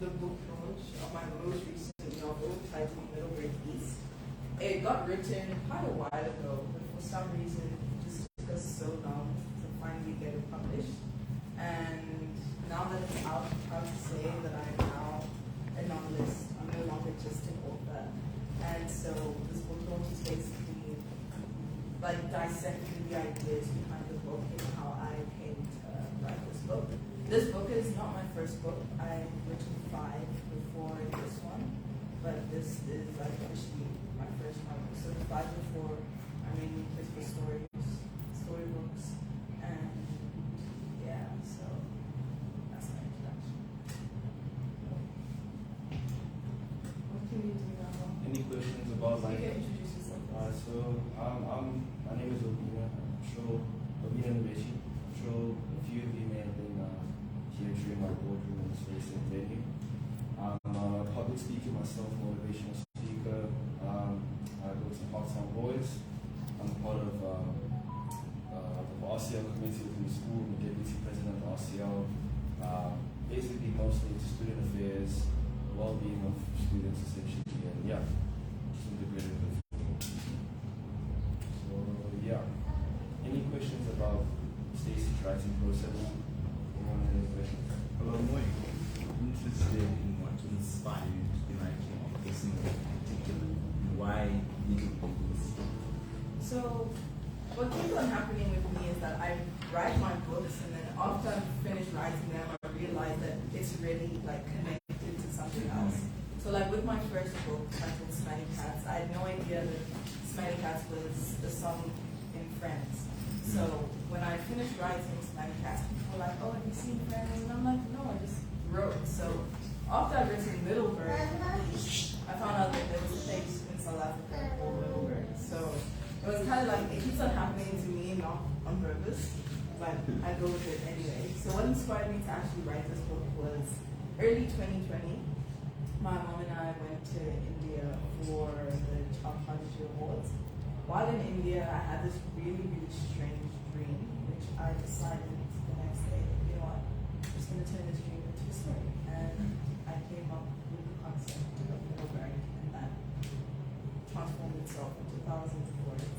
the book launch of my most recent novel titled Middle Grade East. It got written quite a while ago, but for some reason it just took us so long to finally get it published. And now that it's out, I'm proud to say that I'm now a novelist. I'm no longer just an author. And so this book launch is basically like dissecting the ideas behind the book and how I came to write this book. This book is not my first book. I've written 5 before this one, but this is like officially my first novel. So the 5 before are mainly Christmas stories, storybooks, and yeah, so that's my introduction. What can you do now? Any questions about You like? can introduce yourself. My name is Obina. I'm sure Obina Nbechi. I'm sure a few of you may have been here during my boardroom in this recent venue. I'm a public speaker myself, motivational speaker. I go to Part-Time Boys. I'm part of the RCL committee within the school. I'm the deputy president of RCL. Basically, mostly to student affairs, well-being of students essentially, and yeah, just integrated with. So yeah, any questions about Stacey's writing process? Anyone have any questions? Hello, Moy. I'm interested in what inspired the writing of this novel in particular. Why Little Babies? So, what keeps on happening with me is that I write my books, and then after I finish writing them, I realize that it's really like connected to something else. So, like with my first book titled Smelly Cats, I had no idea that Smelly Cats was a song in Friends. So, when I finished writing Smelly Cats, people were like, "Oh, have you seen Friends?" And I'm like, "No, I just wrote." So, after I'd written Little Bird, I found out that there was a place in South Africa called Little Bird. So, it was kind of like, it keeps on happening to me, not on purpose, but I go with it anyway. So what inspired me to actually write this book was early 2020. My mom and I went to India for the Child Prodigy Awards. While in India, I had this really, really strange dream, which I decided the next day, you know what, I'm just going to turn this dream into a story. And I came up with the concept of Middle Grade, and that transformed itself into thousands of words.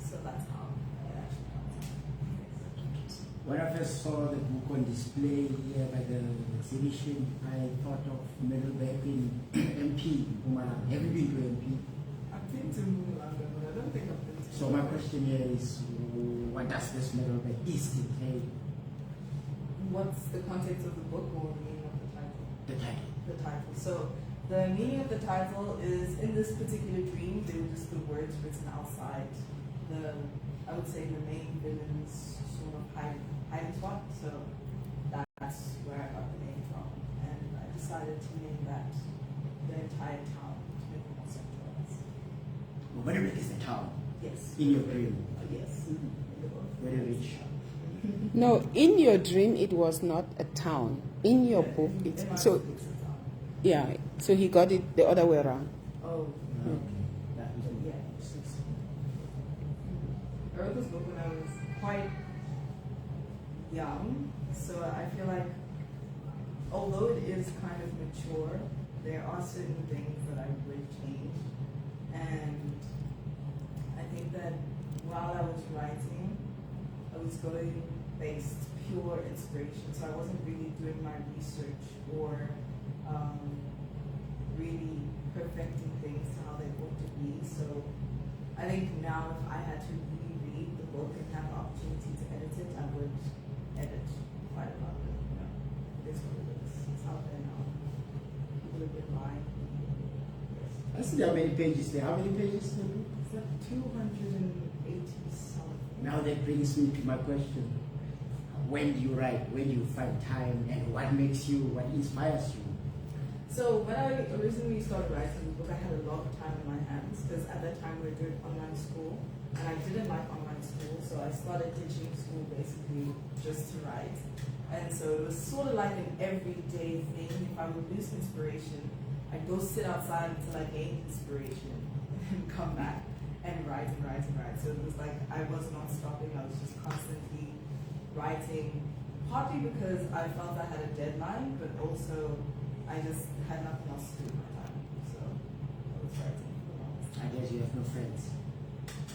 So that's how it actually comes. When I first saw the book on display here by the exhibition, I thought of Middleburg in MP, Mpumalanga. Have you been to MP? I've been to London, but I don't think I've been to. So my question here is, what does this Middleburg East entail? What's the context of the book or the meaning of the title? The title. The title. So the meaning of the title is, in this particular dream, they were just the words written outside the, I would say, the main villain's sort of hiding spot. So that's where I got the name from, and I decided to name that the entire town to make it more centralized. Middleburg is the town. Yes. In your dream. Yes. Very rich. No, in your dream it was not a town. In your book, it's In my so. book, it's a town. Yeah, so he got it the other way around. Oh. Okay. That is Yeah. I wrote this book when I was quite young, so I feel like although it is kind of mature, there are certain things that I would change. And I think that while I was writing, I was going based pure inspiration, so I wasn't really doing my research or really perfecting things to how they ought to be. So I think now if I had to reread the book and have the opportunity to edit it, I would edit quite a lot of it. You know, it is what it is. It's out there now. People have been lying. I see there are many pages there. How many pages? It's like 280 something. Now that brings me to my question. When do you write? When do you find time? And what makes you, what inspires you? So when I originally started writing the book, I had a lot of time in my hands because at that time we were doing online school, and I didn't like online school, so I started ditching school basically just to write. And so it was sort of like an everyday thing. If I would lose inspiration, I'd go sit outside until I gained inspiration and come back and write and write and write. So it was like I was not stopping. I was just constantly writing, partly because I felt I had a deadline, but also I just had nothing else to do with my time. So I was writing for the longest I time. guess you have no friends.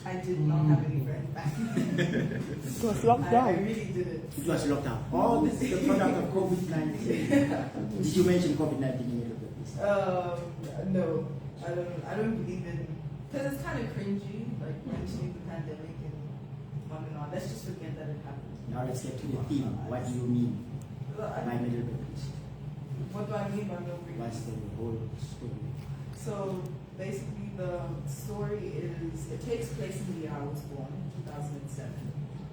I did not have any friends back then. It was locked I down. really didn't. It was locked down. Oh, this is the product of COVID-19. Did you mention COVID-19 in your book? No, I don't believe in, because it's kind of cringy, like mentioning the pandemic and on and on. Let's just forget that it happened. Now let's get to the theme. What do you mean Well, by middle babies? what do I mean by no What's the whole story? So basically, the story is it takes place in the year I was born, 2007.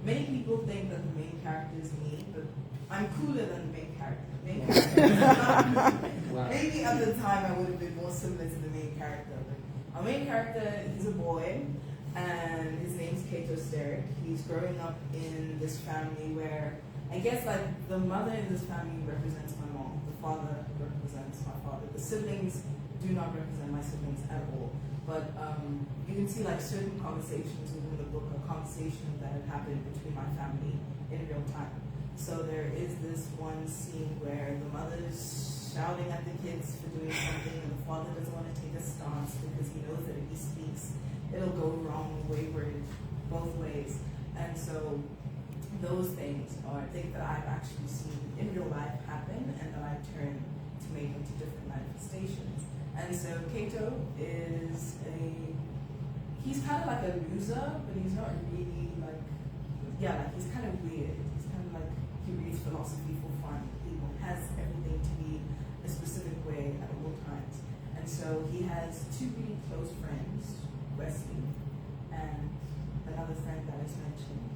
Many people think that the main character is me, but I'm cooler than the main character. The main character is not, maybe at the time I would have been more similar to the main character. But our main character, he's a boy, and his name's Kato Steric. He's growing up in this family where I guess like the mother in this family represents my mom, the father represents my father. The siblings do not represent my siblings at all. But you can see like certain conversations within the book, a conversation that had happened between my family in real time. So there is this one scene where the mother's shouting at the kids for doing something and the father doesn't want to take a stance because he knows that if he speaks, it'll go wrong, wayward, both ways. And so those things are things that I've actually seen in real life happen and that I've turned to make into different manifestations. And so Kato is he's kind of like a loser, but he's not really like, like he's kind of weird. He's kind of like, he reads philosophy for fun. He has everything to be a specific way at all times. And so he has two really close friends, Wesley and another friend that is mentioned.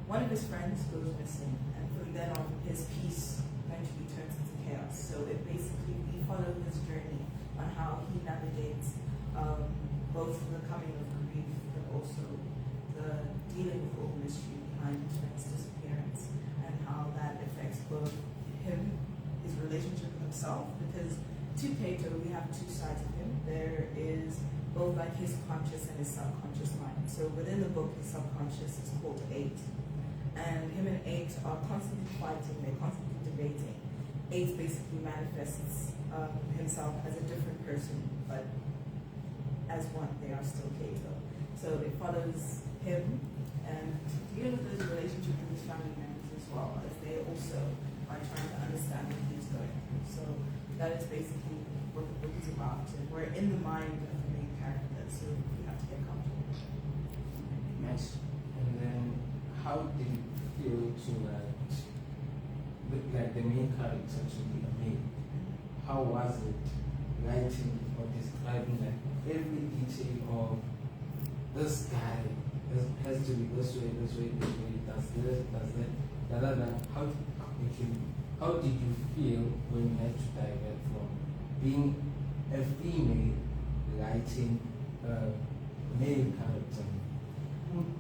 One of his friends goes missing, and from then on, his peace eventually turns into chaos. So it basically, we follow his journey on how he navigates both the coming of grief, but also the dealing with all the mystery behind his friend's disappearance, and how that affects both him, his relationship with himself, because to Kato, we have two sides of him. There is both like his conscious and his subconscious mind. So within the book, his subconscious is called 8. And him and 8 are constantly fighting, they're constantly debating. 8 basically manifests himself as a different person, but as one, they are still Kato. So it follows him and dealing with his relationship with his family members as well, as they also are trying to understand what he's going through. So that is basically what the book is about. And we're in the mind of the main character, so we have to get comfortable. Nice. And then, how did you feel to look like the main character to be a male? How was it writing or describing like every detail of this guy has to be this way, does this, does that, rather than how did you feel when you had to divert from being a female writing a male character?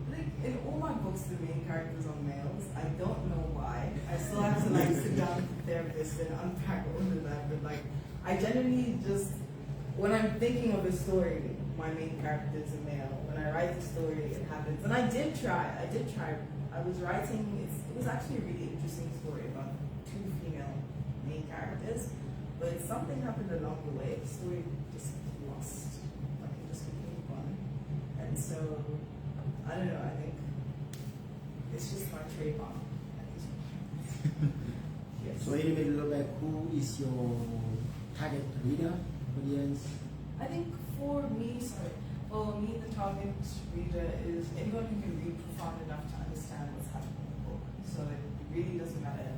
Like in all my books, the main characters are males. I don't know why. I still have to like sit down with the therapist and unpack all of that. But like, I generally just, when I'm thinking of a story, my main character is a male. When I write the story, it happens. And I did try. I was writing. It was actually a really interesting story about two female main characters. But something happened along the way. The story just lost. Like it just became fun. And so, I don't know, I think it's just my trademark. Yes. So in the middle, like, who is your target reader, audience? I think for me, the target reader is anyone who can read profound enough to understand what's happening in the book. So it really doesn't matter.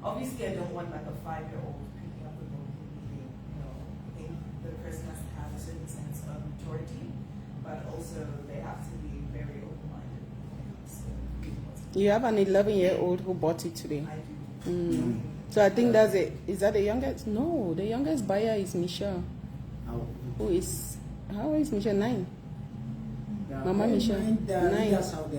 Obviously, I don't want like a 5-year-old picking up the book and reading. I think the person has to have a certain sense of maturity, but also they have to be very open-minded when it comes to reading what's happening. You have an 11-year-old who bought it today. I do. So I think that's it. Is that the youngest? No, the youngest buyer is Michelle. Who is, how old is Michelle? 9. Mama Michelle. 9.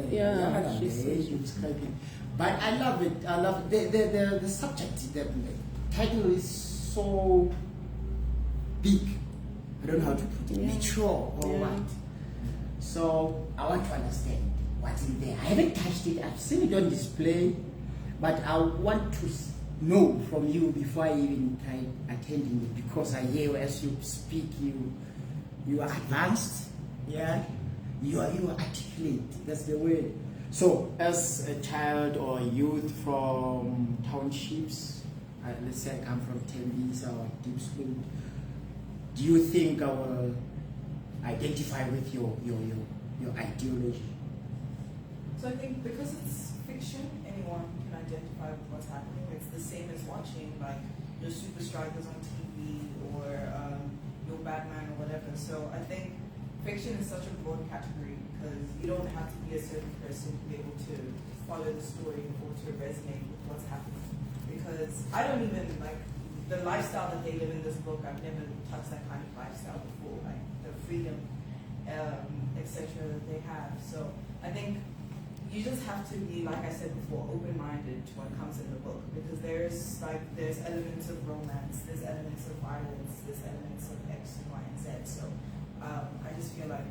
Yeah, she's you describe it. But I love it. I love it. The subject, the title is so big. I don't know how to put it. Mature or what. So I want to understand what's in there. I haven't touched it. I've seen it on display, but I want to know from you before I even tried attending it, because I hear as you speak, you are advanced, yeah, you are articulate. That's the word. So, as a child or youth from townships, let's say I come from Tembisa or Deepswood, do you think I will identify with your ideology? So I think because it's fiction, anyone can identify with what's happening. It's the same as watching like your Super Strikers on TV or your Batman or whatever. So I think fiction is such a broad category because you don't have to be a certain person to be able to follow the story or to resonate with what's happening. Because I don't even like the lifestyle that they live in this book. I've never touched that kind of lifestyle before, like the freedom, etc. that they have. So I think you just have to be, like I said before, open-minded to what comes in the book, because there's elements of romance, there's elements of violence, there's elements of X, Y, and Z. So I just feel like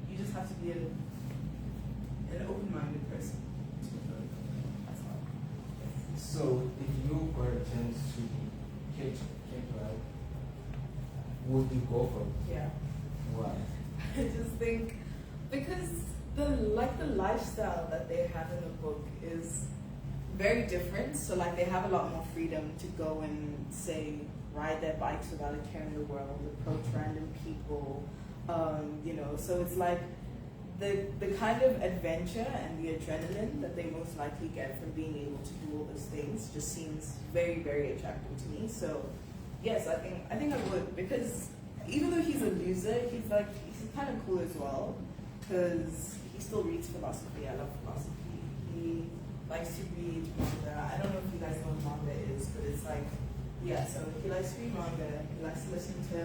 you just have to be an open-minded person. That's all. So if you got a chance to catch right, would you go for it? Yeah. Why? I just think because the lifestyle that they have in the book is very different. So like they have a lot more freedom to go and say ride their bikes without a care in the world, approach random people, so it's like the kind of adventure and the adrenaline that they most likely get from being able to do all those things just seems very, very attractive to me. So yes, I think I would, because even though he's a loser, he's kind of cool as well, because he still reads philosophy. I love philosophy. He likes to read manga. I don't know if you guys know what manga is, but it's like, yeah, so he likes to read manga. He likes to listen to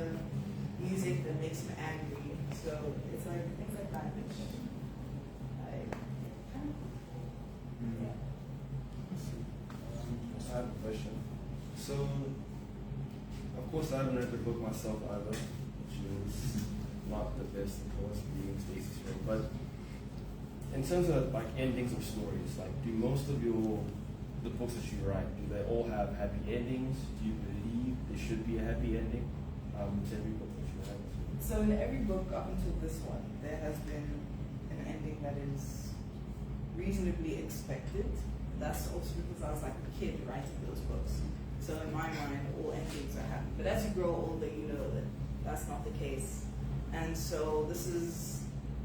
music that makes him angry. So it's like things like that, which I kind of, yeah. I have a question. So, of course, I haven't read the book myself either, which is not the best, of course, being Stacey's friend. But in terms of like endings of stories, like do most of the books that you write, do they all have happy endings? Do you believe there should be a happy ending to every book that you write? So in every book up until this one, there has been an ending that is reasonably expected. That's also because I was like a kid writing those books. So in my mind, all endings are happy. But as you grow older, you know that that's not the case. And so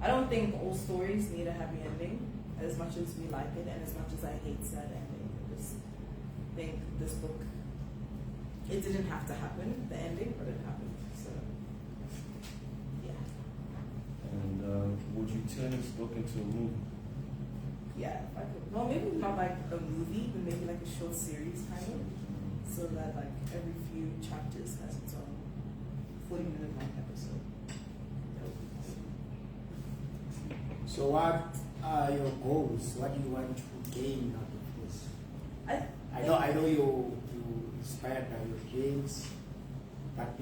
I don't think all stories need a happy ending, as much as we like it and as much as I hate sad ending. I just think this book, it didn't have to happen, the ending, but it happened. So, yeah. And would you turn this book into a movie? Yeah, if I could. Well, maybe not like a movie, but maybe like a short series kind of. So that like every few chapters has its own 40-minute long episode. So what are your goals? What do you want to gain out of this? I know you inspired by your dreams, but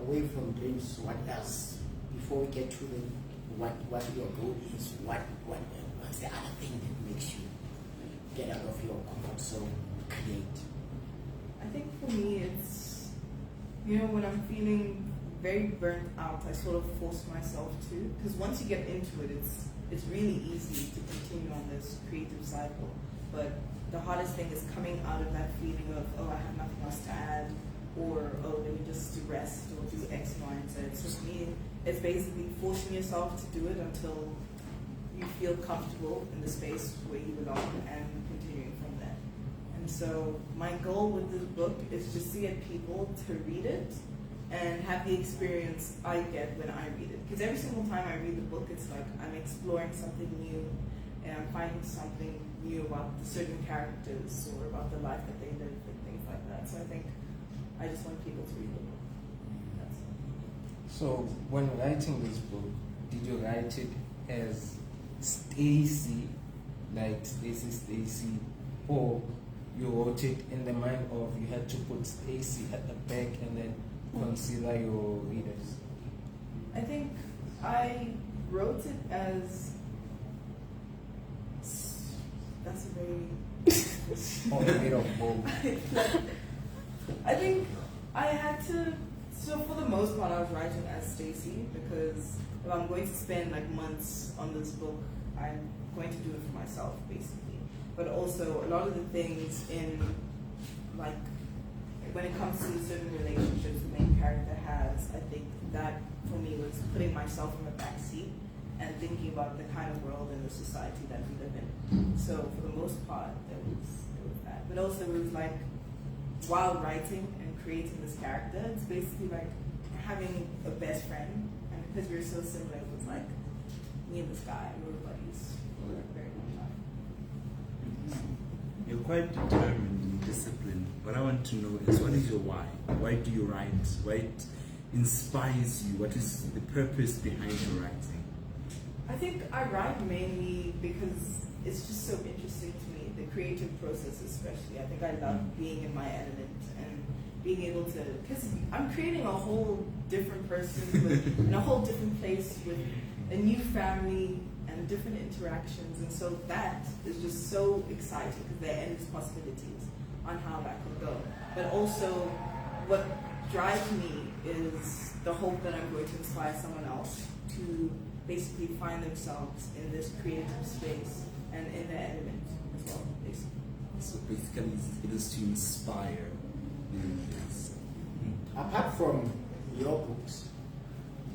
away from dreams, what else? Before we get to what your goal is, what's the other thing that makes you get out of your comfort zone, create? I think for me it's, when I'm feeling very burnt out, I sort of force myself to, because once you get into it, it's really easy to continue on this creative cycle. But the hardest thing is coming out of that feeling of, oh, I have nothing else to add, or, oh, let me just rest or do X, Y, and Z. So for me, it's basically forcing yourself to do it until you feel comfortable in the space where you belong and continuing from there. And so my goal with this book is just to get people to read it and have the experience I get when I read it. Because every single time I read the book, it's like I'm exploring something new and I'm finding something new about certain characters or about the life that they live and things like that. So I think I just want people to read the book. That's it. So when writing this book, did you write it as Stacey, like Stacey, or you wrote it in the mind of you had to put Stacey at the back and then consider your readers? I think I wrote it as, that's a very Or made of both? I think I had to. So for the most part, I was writing as Stacey because if I'm going to spend like months on this book, I'm going to do it for myself, basically. But also a lot of the things in like when it comes to certain relationships the main character has, I think that for me was putting myself in the back seat and thinking about the kind of world and the society that we live in. So for the most part, it was that. But also it was like while writing and creating this character, it's basically like having a best friend, and because we're so similar, it was like me and this guy, we were buddies for a very long time. You're quite determined and disciplined. What I want to know is, what is your why? Why do you write? What inspires you? What is the purpose behind your writing? I think I write mainly because it's just so interesting to me, the creative process especially. I think I love being in my element and being able to, because I'm creating a whole different person in a whole different place with a new family and different interactions, and so that is just so exciting because there are endless possibilities on how that could go. But also what drives me is the hope that I'm going to inspire someone else to basically find themselves in this creative space and in their element as well, basically. So basically, it is to inspire. Apart from your books,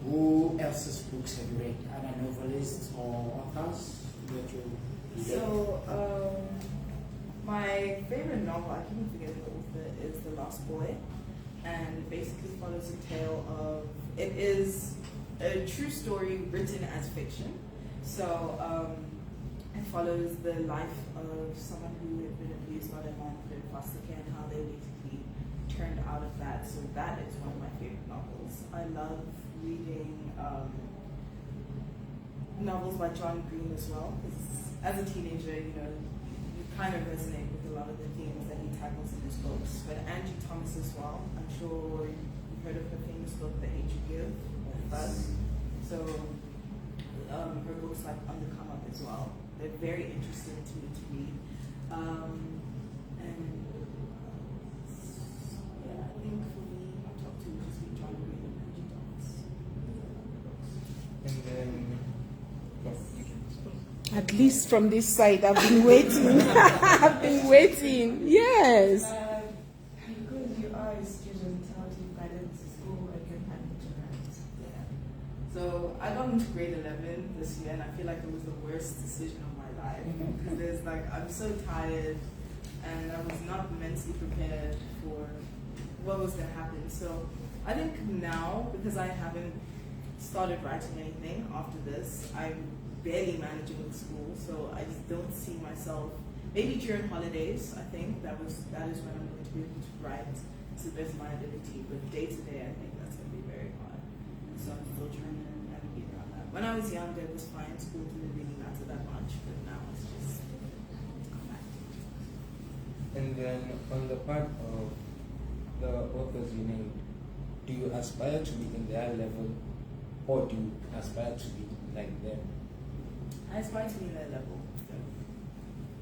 who else's books have you read? Other novelists or authors that you read? So, my favorite novel, I keep forgetting the author, is The Lost Boy, and it basically follows a tale of, it is a true story written as fiction. So it follows the life of someone who had been abused by their mom, put in foster care, and how they basically turned out of that. So that is one of my favorite novels. I love reading novels by John Green as well, because as a teenager, you know, you kind of resonate with a lot of the themes that he tackles in his books. But Angie Thomas as well, I'm sure you've heard of her famous book, The Hate You Give. So her books like On the Come Up as well. They're very interesting to me to read. And yeah, I think for me, my top two would just be John Green and Angie Thomas. And then, At least from this side, I've been waiting. I've been waiting. Yes. Because you are a student, how do you guidance school and your management? Yeah. So I got into grade 11 this year, and I feel like it was the worst decision of my life. Because there's like, I'm so tired, and I was not mentally prepared for what was going to happen. So I think now, because I haven't started writing anything after this, I'm barely managing with school, so I just don't see myself. Maybe during holidays, I think that is when I'm going to be able to write to the best of my ability. But day to day, I think that's going to be very hard. So I'm still trying to navigate around that. When I was younger, it was fine. School didn't really matter that much, but now it's just come back. and then on the part of the authors you named, do you aspire to be in their level, or do you aspire to be like them? I aspire to be in their level.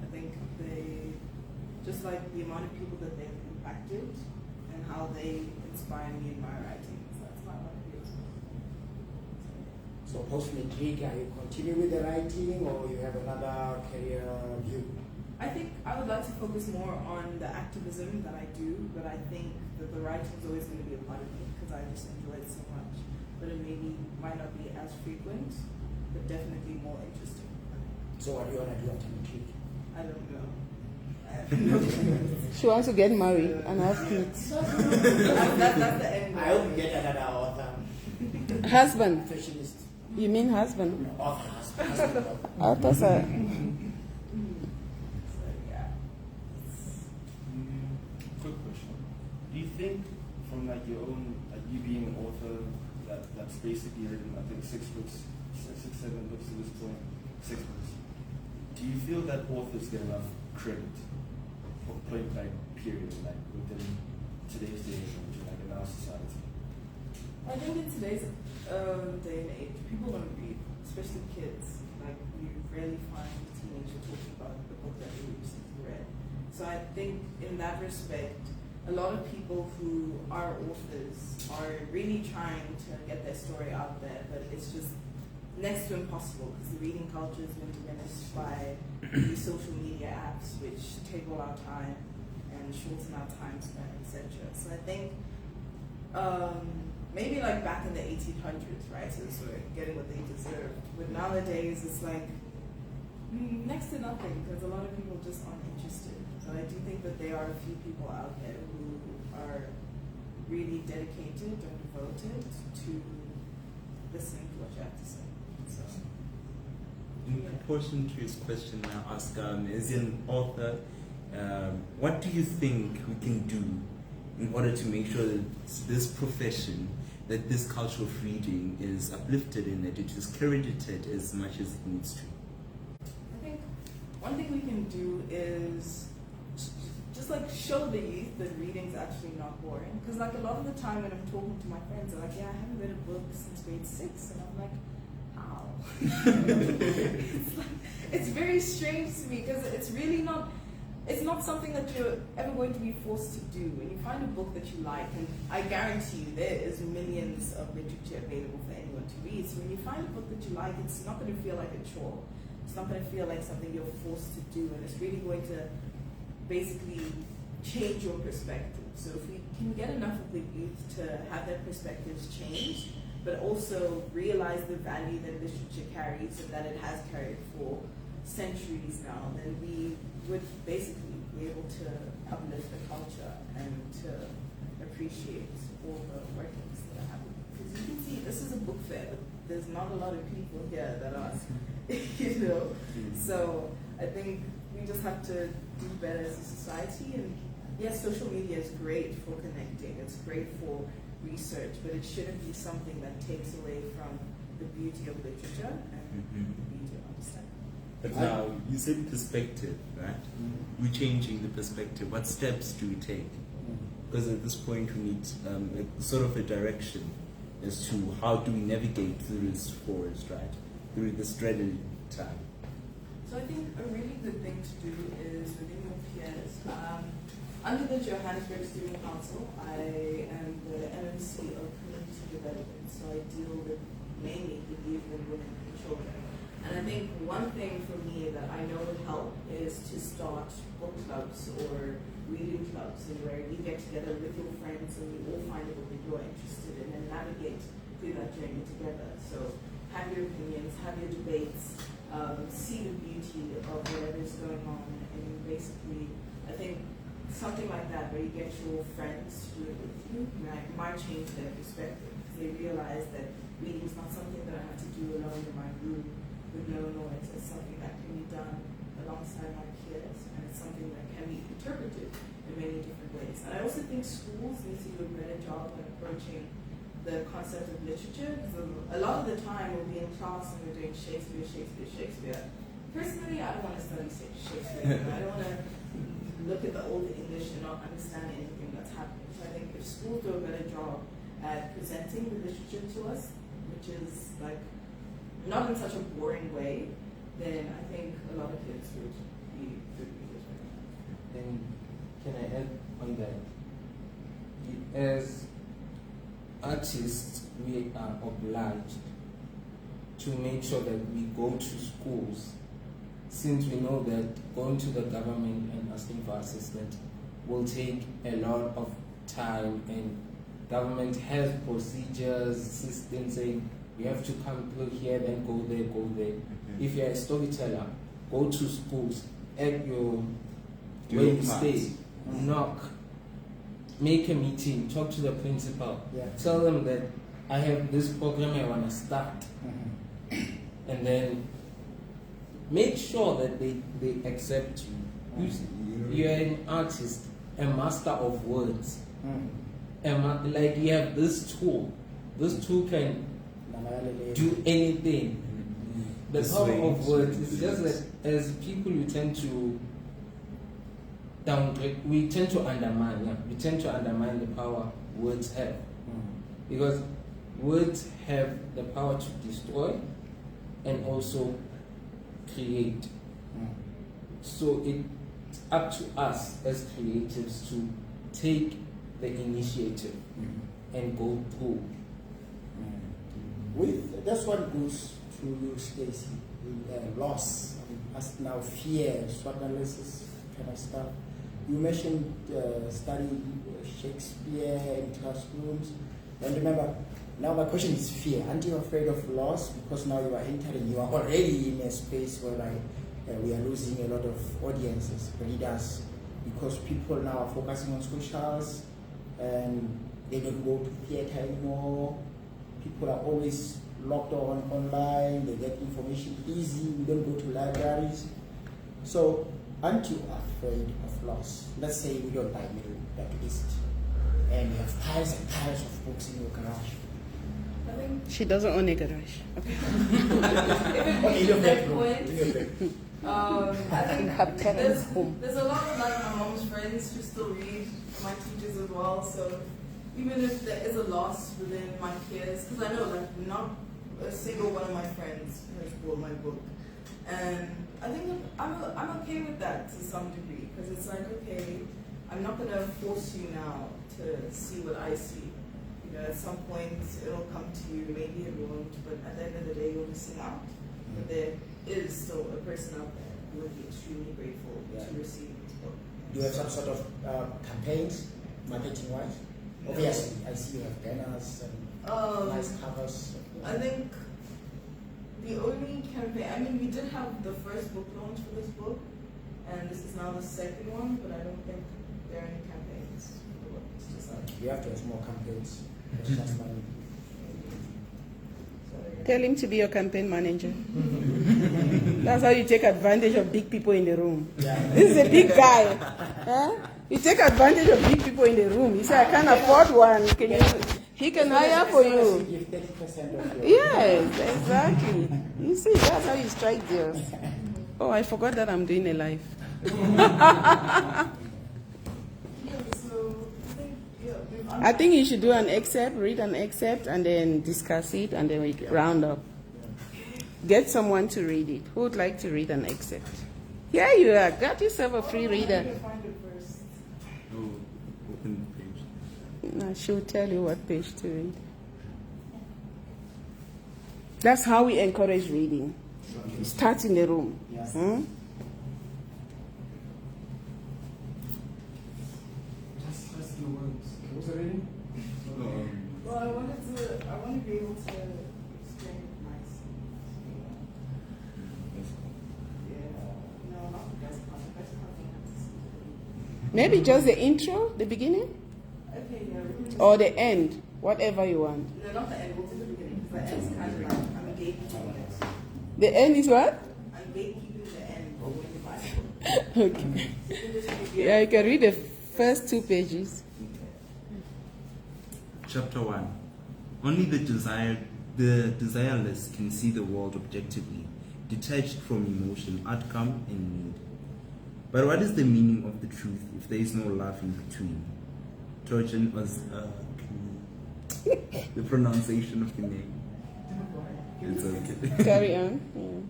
I think they, just like the amount of people that they've impacted and how they inspire me in my writing. So that's my one of yours. So post-matric, are you continue with the writing or you have another career view? I think I would like to focus more on the activism that I do, but I think that the writing is always going to be a part of me because I just enjoy it so much. But it maybe might not be as frequent, but definitely more interesting. So what do you want to do after matric? I don't know. I have no clue. She wants to get married and have kids. that's the end goal. I hope you get another author. Husband. Fashionist. You mean husband? No, author, husband. Author, sir. So yeah. Quick question. Do you think from like your own, like you being an author, that's basically written, I think 6 books, 7 books to this point, 6 books. Do you feel that authors get enough credit for point like period, like within today's day and age, like in our society? I think in today's day and age, people don't read, especially kids. Like, you rarely find a teenager talking about the book that they recently read. So I think in that respect, a lot of people who are authors are really trying to get their story out there, but it's just next to impossible because the reading culture has been diminished by these social media apps which take all our time and shorten our time span, etc. So I think maybe like back in the 1800s, writers were getting what they deserved, but nowadays it's like next to nothing because a lot of people just aren't interested. So I do think that there are a few people out there who are really dedicated and devoted to listening to what you have to say. So, in proportion to his question, I ask, as an author, what do you think we can do in order to make sure that this profession, that this culture of reading is uplifted and that it is credited as much as it needs to? I think one thing we can do is just like show the youth that reading's actually not boring. Because like a lot of the time when I'm talking to my friends, they're like, yeah, I haven't read a book since grade 6. And I'm like, how? It's very strange to me because it's really not, it's not something that you're ever going to be forced to do. When you find a book that you like, and I guarantee you there is millions of literature available for anyone to read. So when you find a book that you like, it's not going to feel like a chore. It's not going to feel like something you're forced to do, and it's really going to basically change your perspective. So if we can get enough of the youth to have their perspectives changed, but also realize the value that literature carries and that it has carried for centuries now, then we would basically be able to uplift the culture and to appreciate all the workings that are happening. Because you can see this is a book fair, but there's not a lot of people here that are, you know. So I think we just have to do better as a society. And yes, social media is great for connecting, it's great for research, but it shouldn't be something that takes away from the beauty of literature and the beauty of understanding. But now, you said perspective, right? We're changing the perspective. What steps do we take? Because at this point we need sort of a direction as to how do we navigate through this forest, right? Through this dreaded time. So I think a really good thing to do is within your peers. Under the Johannesburg Student Council, I am the MMC of Community Development, so I deal with mainly the youth and women and children. And I think one thing for me that I know would help is to start book clubs or reading clubs, and where you get together with your friends and you all find a book that you're interested in and navigate through that journey together. So have your opinions, have your debates, see the beauty of whatever is going on, and basically, I think something like that where you get your friends to do it with you might change their perspective. They realize that reading is not something that I have to do alone in my room with no noise. It's something that can be done alongside my peers, and it's something that can be interpreted in many different ways. And I also think schools need to do a better job at approaching the concept of literature. A lot of the time we'll be in class and we're doing Shakespeare. Personally, I don't want to study Shakespeare. I don't want to look at the old English and not understand anything that's happening. So I think if schools do a better job at presenting the literature to us, which is like not in such a boring way, then I think a lot of kids would be good readers right now. And can I add on that? As artists, we are obliged to make sure that we go to schools, since we know that going to the government and asking for assistance will take a lot of time, and government has procedures, systems saying you have to come through here, then go there, go there. If you're a storyteller, go to schools, at your where you stay, knock, make a meeting, talk to the principal, tell them that I have this program I want to start, and then make sure that they accept you. You're an artist, a master of words. Like you have this tool. This tool can do anything. The power of words is just that as people we tend to downgrade, we tend to undermine. We tend to undermine the power words have. Because words have the power to destroy and also create. So up to us as creatives to take the initiative and go through. That's what goes to you, Stacey. Loss, as now fear, SWOT analysis, kind of stuff. You mentioned studying Shakespeare in classrooms. And remember, now my question is fear. Aren't you afraid of loss? Because now you are entering, you are already in a space where we are losing a lot of audiences, readers, because people now are focusing on socials and they don't go to theater anymore. People are always locked on online, they get information easy, we don't go to libraries. So aren't you afraid of loss? Let's say we don't buy middle backlist and you have piles and piles of books in your garage. I think She doesn't own a garage. Okay. Okay, you don't that get point, I think Her parents' home. there's a lot of like my mom's friends who still read, my teachers as well. So even if there is a loss within my peers, because I know like not a single one of my friends has bought my book, and I think I'm okay with that to some degree, because it's like, okay, I'm not gonna force you now to see what I see. You know, at some point it'll come to you, maybe it won't, but at the end of the day you're missing out. But there is still a person out there who would be extremely grateful to receive this book. Do you have some sort of campaigns, marketing-wise? Obviously, I see you have banners and nice covers. I think the only campaign, I mean, we did have the first book launch for this book, and this is now the second one, but I don't think there are any campaigns for the book. It's just like, We have to have more campaigns. It's just money. Tell him to be your campaign manager. That's how you take advantage of big people in the room. Yeah. This is a big guy. Huh? You take advantage of big people in the room. You say, I can't afford one. Can you? He can hire for you. Give 30% of your Yes, exactly. You see, that's how you strike deals. Oh, I forgot that I'm doing a live. yeah, so I think, I think you should do an excerpt, read an excerpt, and then discuss it, and then we round up. Get someone to read it. Who would like to read an excerpt? Here you are. Got yourself a free reader. find it first. Oh, open the page. No, she'll tell you what page to read. That's how we encourage reading. Start in the room. Yes. Hmm? Just the words. What's the reading? Well, I want to be able to explain it nicely. Yeah, no, not the best part. The best part I have to see. Maybe just the intro, the beginning, Okay, yeah, we can or the end, whatever you want. No, not the end. We'll do the beginning, because the end is kind of like, I'm gatekeeping it. The end is what? I'm gatekeeping the end of when you buy the book. Okay. So you can just read Yeah, you can read the first 2 pages. Chapter 1. Only the desireless can see the world objectively, detached from emotion, outcome, and need. But what is the meaning of the truth if there is no love in between? Trojan was the pronunciation of the name. It's okay. Carry on. Yeah.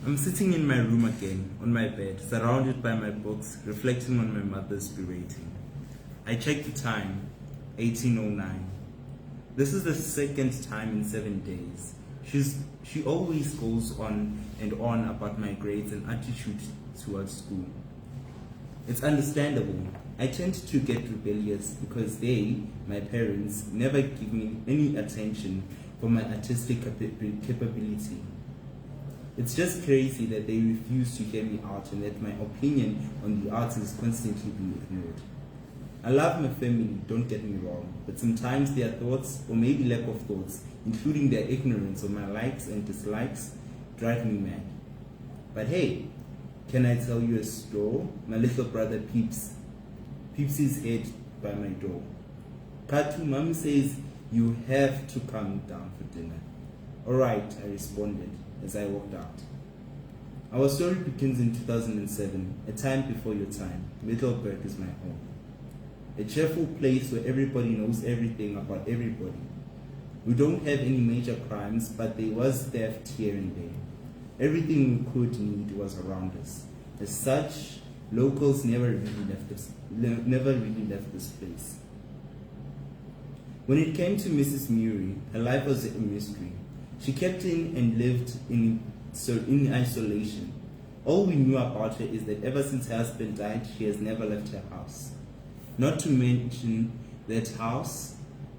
I'm sitting in my room again, on my bed, surrounded by my books, reflecting on my mother's berating. I check the time, 1809. This is the second time in 7 days. She always goes on and on about my grades and attitude towards school. It's understandable. I tend to get rebellious because they, my parents, never give me any attention for my artistic capability. It's just crazy that they refuse to hear me out and that my opinion on the arts is constantly being ignored. I love my family, don't get me wrong, but sometimes their thoughts, or maybe lack of thoughts, including their ignorance of my likes and dislikes, drive me mad. But hey, can I tell you a story? My little brother peeps his head by my door. Katu, Mommy says, you have to come down for dinner. Alright, I responded as I walked out. Our story begins in 2007, a time before your time. Middleburg is my home. A cheerful place where everybody knows everything about everybody. We don't have any major crimes, but there was theft here and there. Everything we could need was around us. As such, locals never really left this place. When it came to Mrs. Muri, her life was a mystery. She kept in and lived in isolation. All we knew about her is that ever since her husband died, she has never left her house. Not to mention that house,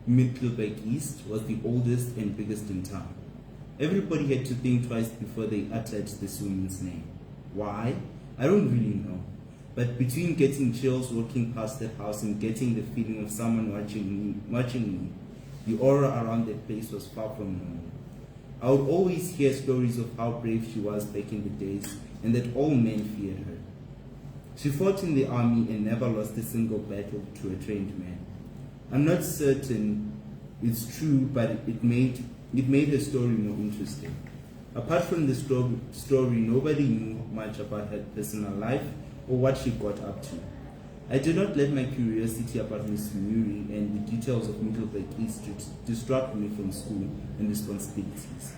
Middelburg East, was the oldest and biggest in town. Everybody had to think twice before they uttered this woman's name. Why? I don't really know. But between getting chills walking past that house and getting the feeling of someone watching me, the aura around that place was far from normal. I would always hear stories of how brave she was back in the days and that all men feared her. She fought in the army and never lost a single battle to a trained man. I'm not certain it's true, but it made her story more interesting. Apart from the story, nobody knew much about her personal life or what she got up to. I did not let my curiosity about Miss Muri and the details of Middelburg East distract me from school and responsibilities.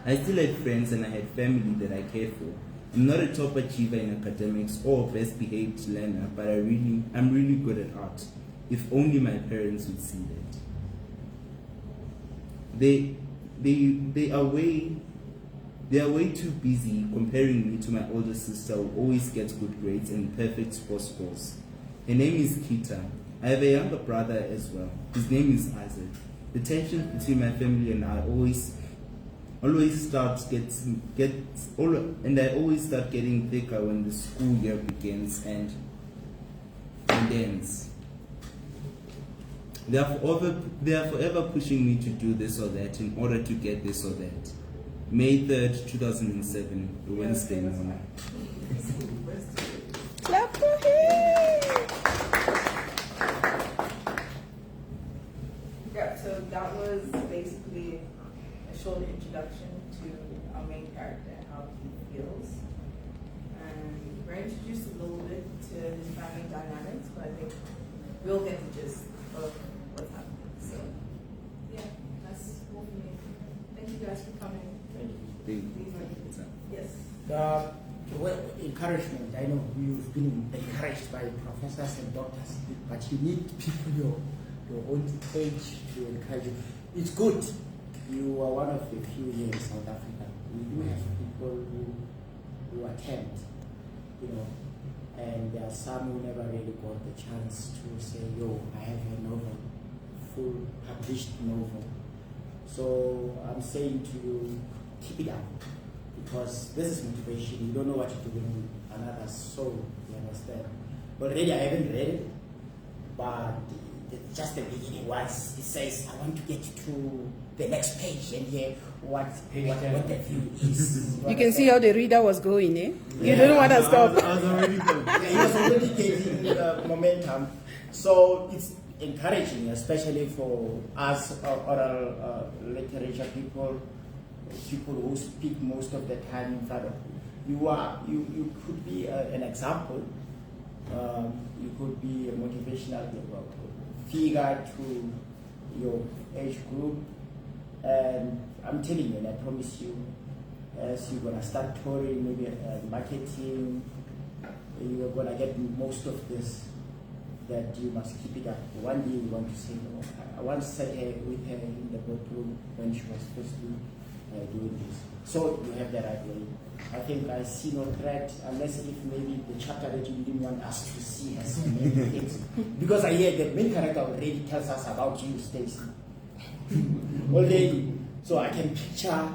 I still had friends and I had family that I cared for. I'm not a top achiever in academics or a best behaved learner, but I'm really good at art. If only my parents would see that. They are way too busy comparing me to my older sister who always gets good grades and perfect sports scores. Her name is Kita. I have a younger brother as well. His name is Isaac. The tension between my family and I always start getting thicker when the school year begins and ends. They are forever pushing me to do this or that in order to get this or that. May 3rd, 2007, Wednesday morning. Clap for him! Yeah, so that was basically a short introduction to our main character and how he feels. And we're introduced a little bit to his family dynamics, but I think we'll get the gist of what's happening. So, yeah, that's all for me. Thank you guys for coming. Yes. Encouragement. I know you've been encouraged by professors and doctors, but you need people your own age to encourage you. It's good. You are one of the few here in South Africa. We do have people who attempt, and there are some who never really got the chance to say, "Yo, I have a novel, full published novel." So I'm saying to you, keep it up, because this is motivation. You don't know what you're doing another soul, you understand? Already I haven't read it, but just the beginning once it says I want to get to the next page and hear what the view is. You can see how the reader was going, eh? You don't want to stop. I was already going. He was already getting momentum. So it's encouraging, especially for us oral literature people who speak most of the time in front of you. You could be an example. You could be a motivational figure to your age group, and I'm telling you, and I promise you, as you're gonna start touring, maybe marketing, you're gonna get most of this. That you must keep it up. One day you want to say, no. I once sat with her in the boardroom when she was firstly doing this. So you have the right way. I think I see no threat, unless if maybe the chapter that you didn't want us to see has many things. Because I hear the main character already tells us about you, Stacey. Already. So I can picture,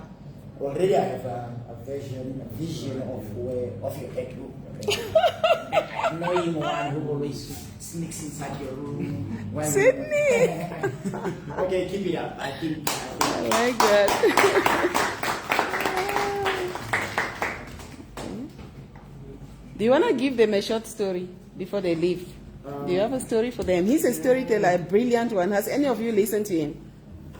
already I have a vision of your bedroom. I know him one who always sneaks inside your room. Sydney! Okay, keep it up. I think Oh my God. Do you want to give them a short story before they leave? Do you have a story for them? He's a storyteller, a brilliant one. Has any of you listened to him?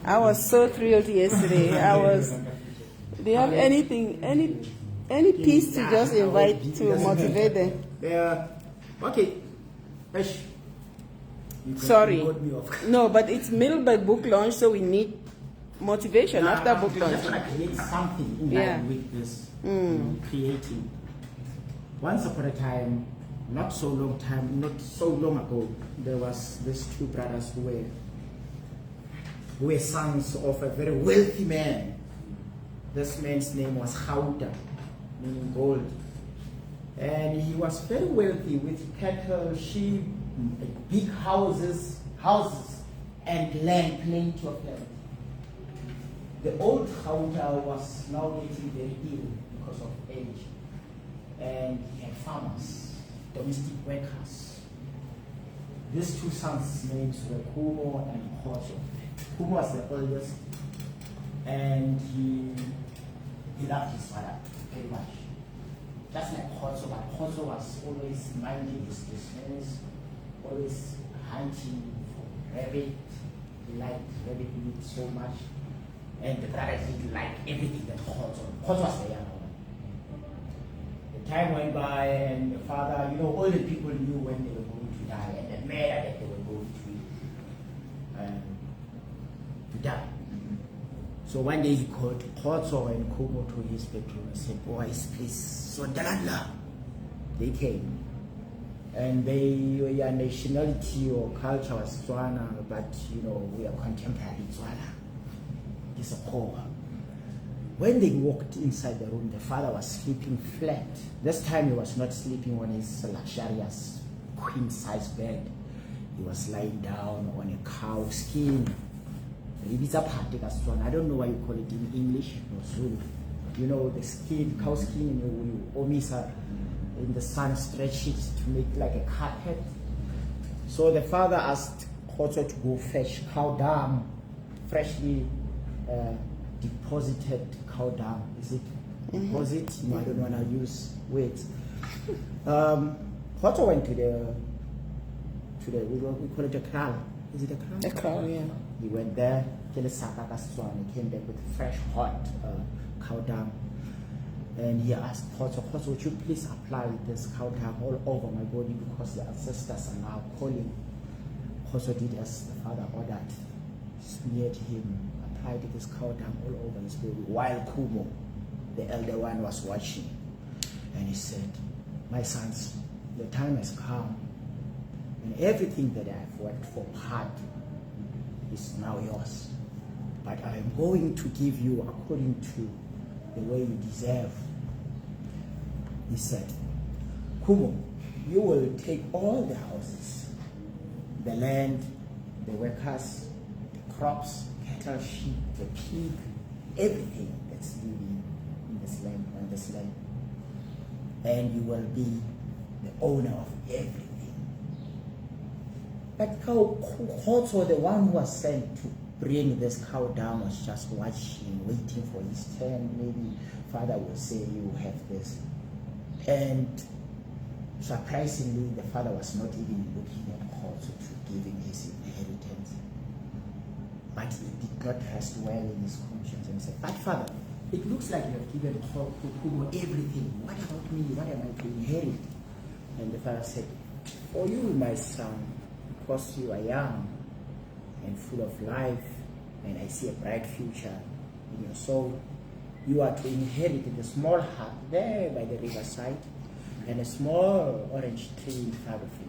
I was so thrilled yesterday. Do you have anything, any piece to just invite to motivate them? Okay. Sorry. No, but it's Middelburg book launch, so we need motivation after book You launch. just want to create something in Yeah. line with this, creating. Once upon a time, not so long ago, there was these two brothers who were sons of a very wealthy man. This man's name was Gauta, meaning gold. And he was very wealthy with cattle, sheep, big houses, and land, plenty of land. The old Gauta was now getting very ill because of age. And he had farmers, domestic workers. These two sons' names were Kumo and Khozo. Kumo was the oldest, and he loved his father very much. Just like Khozo, but Khozo was always minding his business, always hunting for rabbit. He liked rabbit meat so much. And the brother didn't like everything that Khozo was the younger one. The time went by, and the father, all the people knew when they were going to die, and the manner that they were going to die. So one day he called Khozo and Kumo to his bedroom and said, "Boys, please, Sondalandla." They came. And their nationality or culture was Tswana, but we are contemporary Tswana. It's a core. When they walked inside the room, the father was sleeping flat. This time he was not sleeping on his luxurious queen-size bed. He was lying down on a cow skin. I don't know why you call it in English or Zulu. The skin, cow skin, you omisa in the sun, stretch it to make like a carpet. So the father asked Khozo to go fetch cow dung, freshly deposited cow dung. Is it deposit? No, I don't want to use words. Khozo went to the we call it a kraal. Is it a kraal? A kraal, yeah. He went there, he came back with fresh, hot cow dung. And he asked Khozo, would you please apply this cow dung all over my body because the ancestors are now calling. Khozo did as the father ordered, smeared him, applied this cow dung all over his body, while Kumo, the elder one, was watching. And he said, "My sons, the time has come, and everything that I've worked for hard is now yours. But I am going to give you according to the way you deserve." He said, "Kumo, you will take all the houses, the land, the workers, the crops, cattle, sheep, the pig, everything that's living in this land, on this land. And you will be the owner of everything." But Khozo, the one who was sent to bring this cow down, was just watching, waiting for his turn. Maybe father will say, "You have this." And surprisingly, the father was not even looking at Khozo to give him his inheritance. But he did not rest well in his conscience and said, "But father, it looks like you have given Kumo everything. What about me? What am I to inherit?" And the father said, "For you, my son, because you are young and full of life, and I see a bright future in your soul, you are to inherit the small hut there by the riverside and a small orange tree in front of it."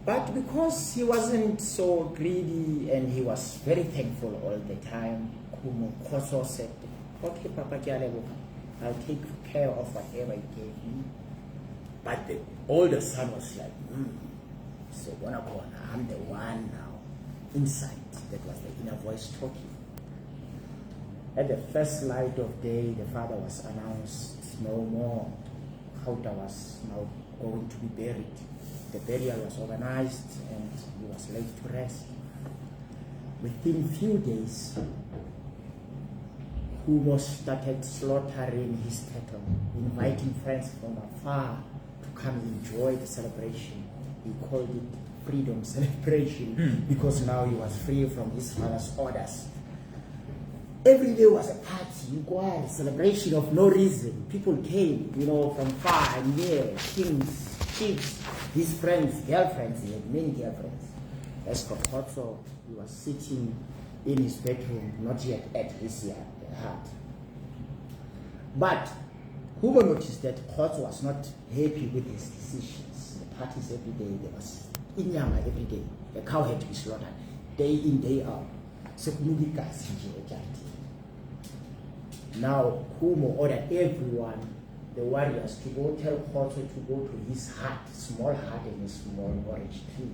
But because he wasn't so greedy and he was very thankful all the time, Khozo said, "Okay, Papa, I'll take care of whatever you gave me." But the older son was like, "So I'm the one now." Inside, that was the inner voice talking. At the first light of day, the father was announced no more. Gauta was now going to be buried. The burial was organized and he was laid to rest. Within few days, Kumo started slaughtering his cattle, inviting friends from afar to come enjoy the celebration. He called it freedom celebration because now he was free from his father's orders. Every day was a party, celebration of no reason. People came, from far and near, kings, chiefs, his friends, girlfriends. He had many girlfriends. As for Khozo, he was sitting in his bedroom, not yet at his heart. But Hugo noticed that Kotz was not happy with his decisions. The parties every day, there was inyama every day. The cow had to be slaughtered day in, day out. So now Hugo ordered everyone, the warriors, to go tell Kotz to go to his hut, small hut in a small orange tree.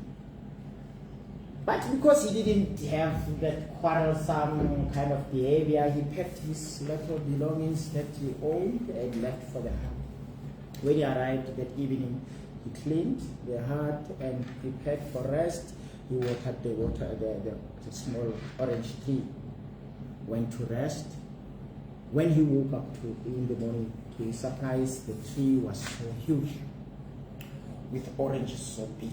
But because he didn't have that quarrelsome kind of behavior, he packed his little belongings that he owned and left for the hut. When he arrived that evening, he cleaned the hut and prepared for rest. He watered the small orange tree, went to rest. When he woke up in the morning, to his surprise, the tree was so huge, with oranges so big.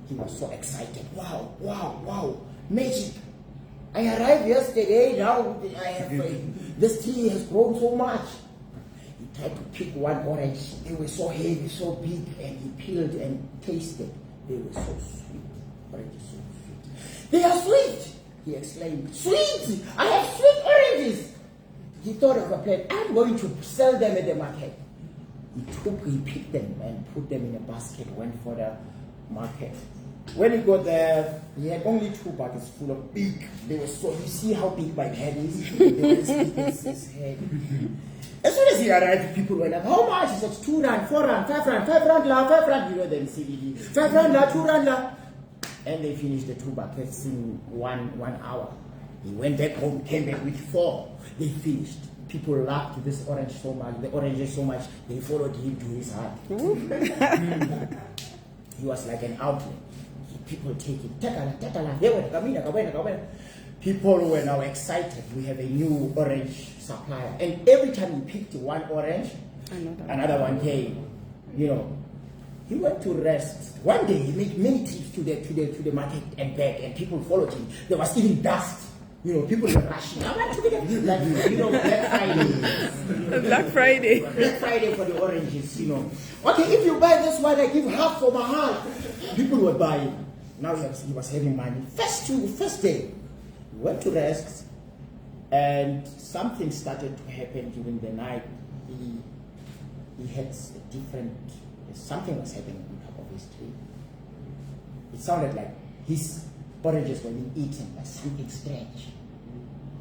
He was so excited. Wow, wow, wow, magic. I arrived yesterday, now I have, this tree has grown so much. He tried to pick one orange. They were so heavy, so big, and he peeled and tasted. They were so sweet. Oranges so sweet. They are sweet, he exclaimed. Sweet! I have sweet oranges! He thought of a plan. I'm going to sell them at the market. He picked them and put them in a basket, went for the market. When he got there, he had only 2 buckets full of big. They were so, you see how big my head is? They were as big as his head. As soon as he arrived, people went up, how much? He said, 2 rand, 4 rand, 5 rand, 5 rand, 5 rand, you know them CBD. 5 rand, 2 rand. And they finished the 2 buckets in one hour. He went back home, came back with 4. They finished. People laughed this orange so much, the oranges so much, they followed him to his heart. He was like an outlet. People take it. People were now excited. We have a new orange supplier. And every time he picked one orange, another one came. You know, he went to rest. One day he made many trips to the market and back, and people followed him. There was even dust. You know, people were rushing. I want to get like, you know, Black Friday. Black Friday. Black Friday for the oranges, you know. Okay, if you buy this one, I give half for my half. People were buying. Now he was having money. First day, he went to rest, and something started to happen during the night. He had a different, something was happening on top of his tree. It sounded like his oranges were being eaten by something strange.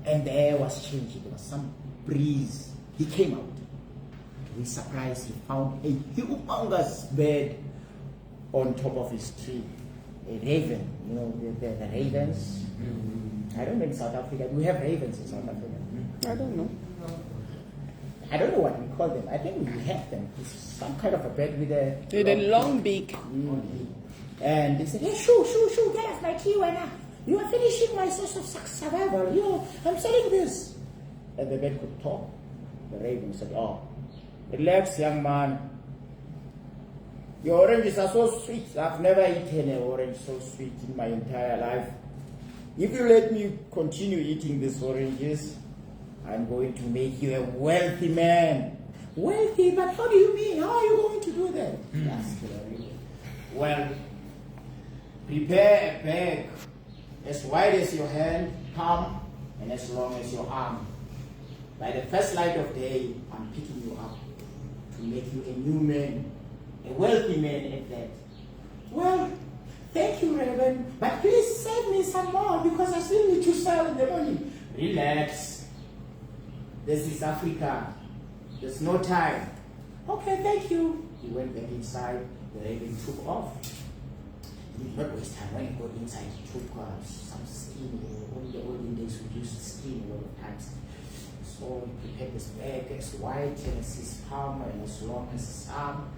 And the air was changing. There was some breeze. He came out. To his surprise, he found a humongous bird on top of his tree. A raven, you know, the ravens. I don't know in South Africa. Do we have ravens in South Africa? I don't know. I don't know what we call them. I think we have them. It's some kind of a bird with a long beak. And they said, hey, shoo, get off my tree right now. You are finishing my source of survival. You know, I'm selling this. And the bird could talk. The raven said, oh, relax, young man. Your oranges are so sweet. I've never eaten an orange so sweet in my entire life. If you let me continue eating these oranges, I'm going to make you a wealthy man. Wealthy? But how do you mean? How are you going to do that? Yes. Well, prepare a bag as wide as your hand, palm, and as long as your arm. By the first light of day, I'm picking you up to make you a new man. A wealthy man at that. Well, thank you, Raven, but please save me some more because I still need to sell in the morning. Relax. This is Africa. There's no time. Okay, thank you. He went back inside. The Raven took off. He did not waste time. When he got inside, he took some skin. In the olden days, we used skin a lot of times. So he prepared this bag as wide as his palm and as long as his arm.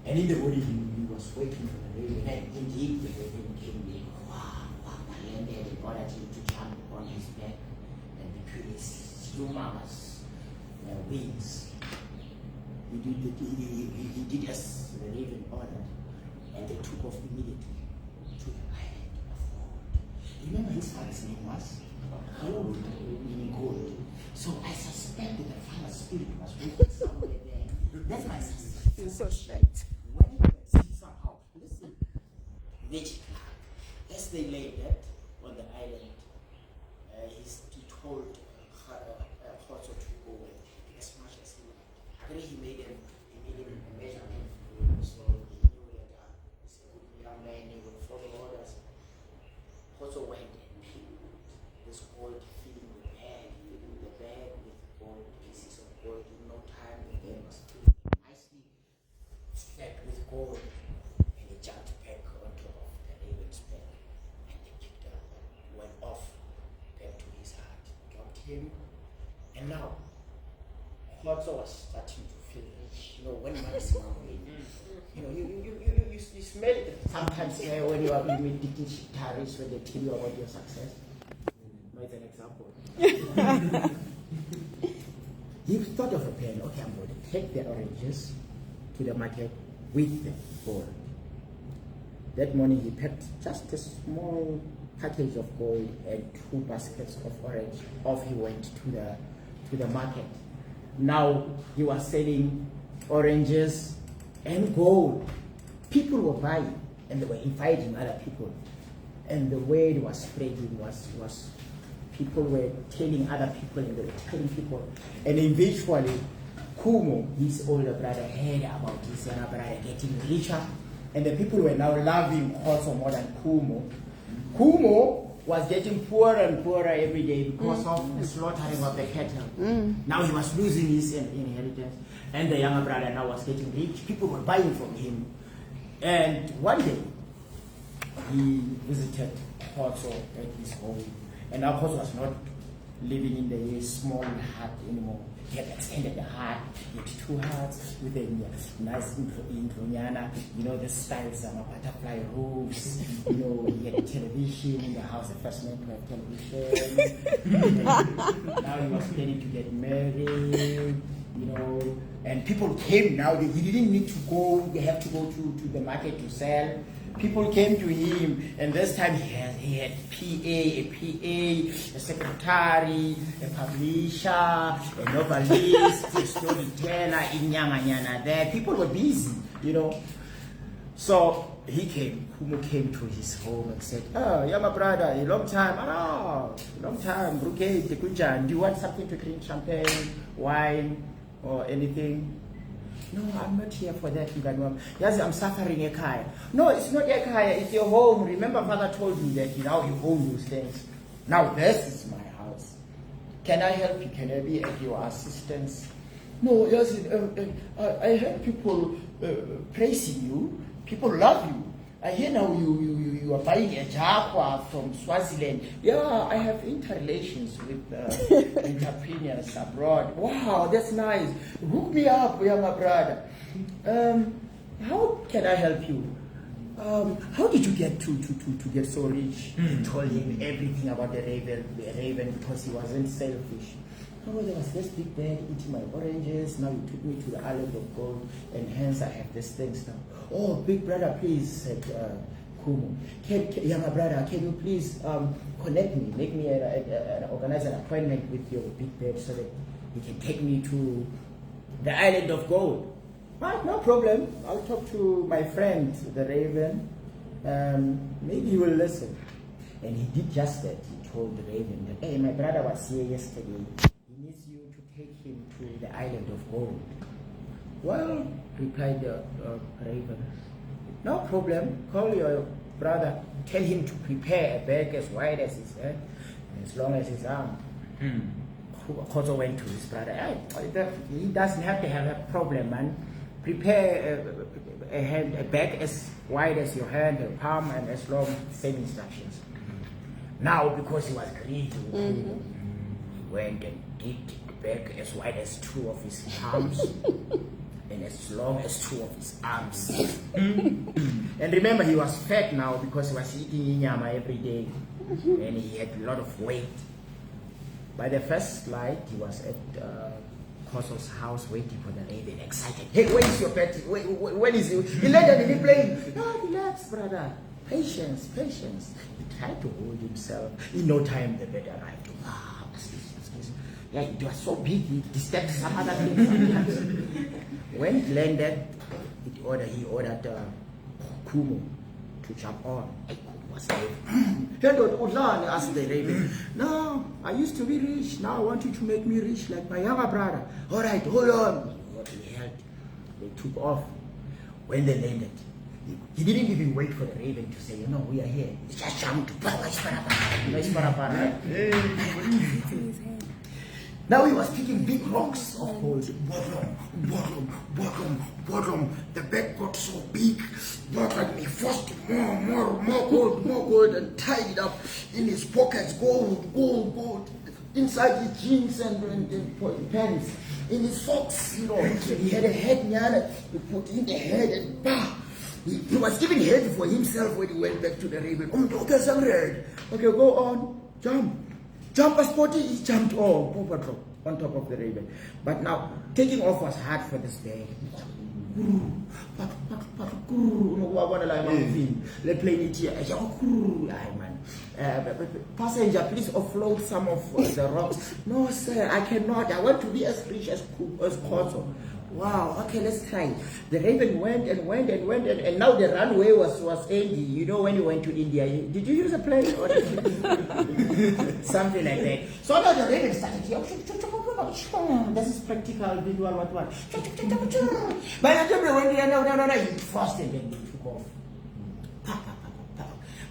And in the morning, he was waiting for the raven, and indeed the raven came in. And then he ordered him to jump on his back, and between his humongous wings, he did as the raven ordered, and they took off immediately to the island of gold. Remember his father's name was? Gold, meaning gold. So I suspect that the father's spirit was working somewhere there. That's my suspicion. You suspect. When he went somehow, listen, magic, as they lay that on the island, he told Khotso to go as much as he liked. I think he made him a measurement so he knew that he's a good young man, he would follow orders. Khotso went and picked this gold, filling the bag with gold, pieces of gold. In no time, the bag was filled nicely, stacked with gold, and he jumped back on top of the raven's back, and the kicked up, went off back to his heart, dropped him, and now Khotso was starting to feel rich. You know, when money is moving, you know, you smell it sometimes when you are in dignitaries when they tell you about your success. No, it's an example. He thought of a plan. Okay, I'm going to take the oranges to the market with the gold. That morning he packed just a small package of gold and 2 baskets of orange. Off he went to the market. Now he was selling oranges and gold. People were buying and they were inviting other people. And the word was spreading, was people were telling other people and they were telling people. And eventually Kumo, his older brother, heard about his younger brother getting richer. And the people were now loving Khotso more than Kumo. Kumo was getting poorer and poorer every day because of the slaughtering of the cattle. Now he was losing his inheritance. And the younger brother now was getting rich. People were buying from him. And one day, he visited Khotso at his home. And now Khotso was not living in the small hut anymore. He had extended the hut. He had 2 huts with a nice intrunyana, you know, the styles of butterfly roofs. You know, he had a television in the house, the first man to have television. Now he was planning to get married, you know, and people came now. He didn't need to go, they have to go to the market to sell. People came to him, and this time he had a secretary, a publisher, a novelist, a storyteller, in Nyanga there. People were busy, you know. So he came, Kumo came to his home and said, "Oh, you're my brother, a long time. Oh, a long time. Brugate, do you want something to drink? Champagne, wine, or anything?" "No, I'm not here for that, Mganwam. Yes, I'm suffering a kaya." "No, it's not a kaya, it's your home. Remember, father told me that now you own those things. Now this is my house. Can I help you? Can I be at your assistance?" "No, yes, I heard people praising you. People love you. I hear now you are buying a jaguar from Swaziland." "Yeah, I have interrelations with entrepreneurs abroad." "Wow, that's nice. Hook me up, you're my brother. How can I help you? How did you get to get so rich?" He told him everything about the raven because he wasn't selfish. "Oh, there was this big bird eating my oranges. Now you took me to the island of gold, and hence I have these things now." "Oh, big brother, please," said Kumo. "Younger brother, can you please connect me, make me organize an appointment with your big bird so that he can take me to the island of gold?" "Right, no problem. I'll talk to my friend, the raven. Maybe he will listen." And he did just that. He told the raven that, "Hey, my brother was here yesterday. He needs you to take him to the island of gold." "Well," replied the raven, "no problem. Call your brother. Tell him to prepare a bag as wide as his head and as long as his arm." Khotso went to his brother. "Hey, he doesn't have to have a problem, man. Prepare a bag as wide as your hand, a palm, and as long, same instructions." Now, because he was greedy, he went and did the bag as wide as 2 of his palms and as long as 2 of his arms. And remember, he was fat now because he was eating inyama every day, and he had a lot of weight. By the first light, he was at Khotso's house waiting for the raven, excited. "Hey, when is your pet? When is he? He landed in the plane." "No, relax, brother. Patience, patience." He tried to hold himself. In no time, the bird arrived. Yeah, it was so big, he disturbed some other things. When it landed, he ordered Kumo to jump on. What's that? Asked the raven. No, I used to be rich. Now I want you to make me rich like my younger brother. All right, hold on. What he held. They took off. When they landed, he didn't even wait for the raven to say, we are here. He just jumped. Now he was picking big rocks of gold. Bottom. The bag got so big. He forced more gold and tied it up in his pockets. Gold. Inside his jeans and pants. In his socks, he had a head, he put in the head and bah! He was giving head for himself when he went back to the raven. Okay, go on, jump. Jump as potty, he jumped on top of the raven. But now, taking off was hard for this bird. Let's play it here. Passenger, please offload some of the rocks. No, sir, I cannot. I want to be as rich as possible. Wow, okay, let's try. The raven went, and now the runway was ending. When you went to India, did you use a plane or something like that? So now the raven started here. This is practical visual what. By the time they went there, no, he forced and then he took off.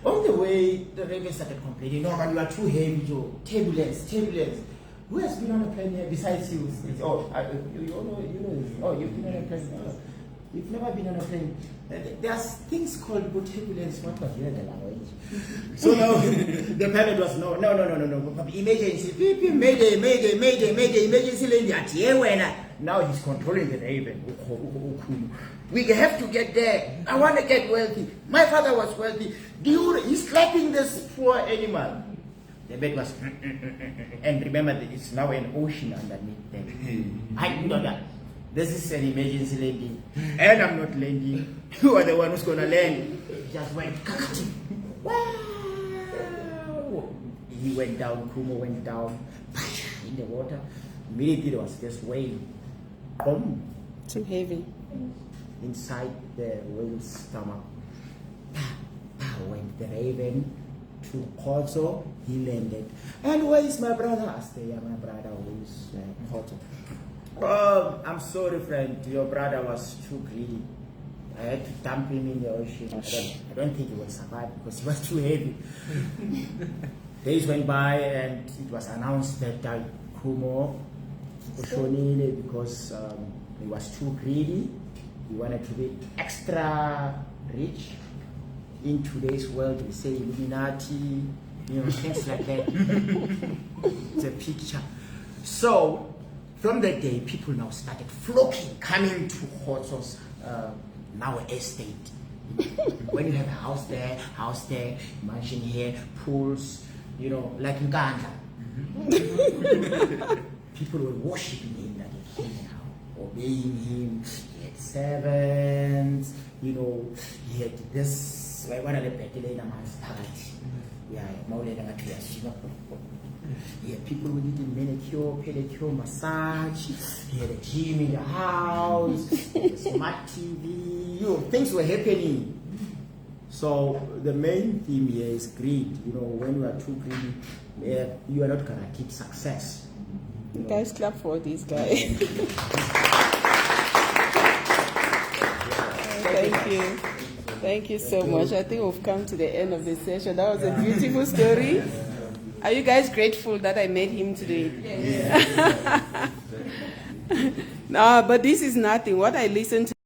On the way, the raven started complaining, no, man, you are too heavy, Joe. Turbulence. Who has been on a plane here besides you? You've been on a plane. No, you've never been on a plane. There's things called turbulence. What was the language? So now the pilot was no. Emergency, mayday, emergency landing. Now he's controlling the raven. We have to get there. I want to get wealthy. My father was wealthy. He's slapping this poor animal. The bed was, and remember that it's now an ocean underneath them. I know that. This is an emergency landing, and I'm not landing. You are the one who's gonna land. It just went. Wow! He went down. Kumo went down in the water. Immediately there was this wave. Boom! Too heavy. Inside the whale's stomach. Went the raven. To Koto, he landed. And where is my brother? Asked the my brother, who is Koto. Oh, I'm sorry, friend. Your brother was too greedy. I had to dump him in the ocean. I don't think he would survive because he was too heavy. Days went by and it was announced that Kumo Oshonile, because he was too greedy. He wanted to be extra rich. In today's world, we say Illuminati, things like that. It's a picture. So, from that day, people now started flocking, coming to Khotso's now estate. When you have a house there, mansion here, pools, like in Ghana. People were worshipping him, like a king now, obeying him. He had servants, he had this. One of the Petilena man's party. He had people who did manicure, pedicure, massage. He had a gym in the house, a smart TV. Things were happening. So the main theme here is greed. When you are too greedy, you are not guaranteed success. Guys, clap for this guy. Thank you. Thank you so much. I think we've come to the end of the session. That was a beautiful story. Are you guys grateful that I met him today? Yes. No, but this is nothing. What I listened to